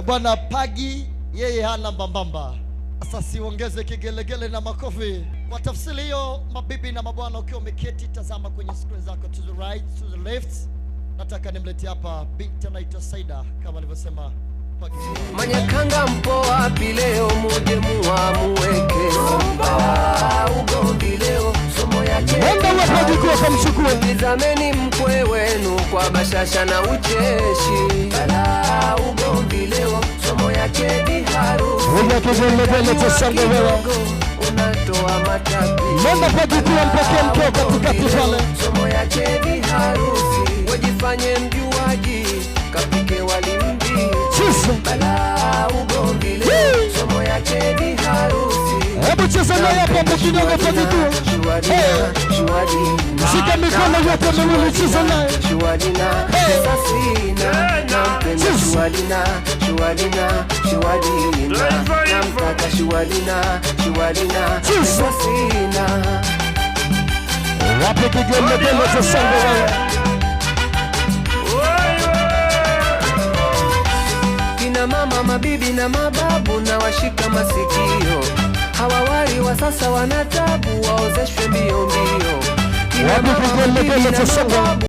Bwana Pagi yeye hana mbambamba. Sasa siongeze kigelegele na makofi. Kwa tafsiri hiyo, mabibi na mabwana, ukiwa umeketi tazama kwenye screen zako, to the right, to the left. Nataka nimlete hapa binti anaitwa Saida kama alivyosema Pagi. Manyakanga mpo wapi leo, muje muamuweke ugomvi leo, somo yake nizameni mkwe wenu kwa bashasha na ucheshi. Ugomvi leo, somo yake biharu unatoa matapi. Somo yake biharusi, wajifanye mjuaji, kapike walimbi. Ugomvi leo, somo yake biharusi. Hebu cheza naye hapo kidogo Pagi. Shika mikono yote miwili, cheza naye. Wape kigelegele cha shangwe wewe. Kina mama, mabibi na mababu na washika masikio, hawawari wa sasa wanatabu, waozeshwe mbio mbio. Wape kigelegele cha shangwe.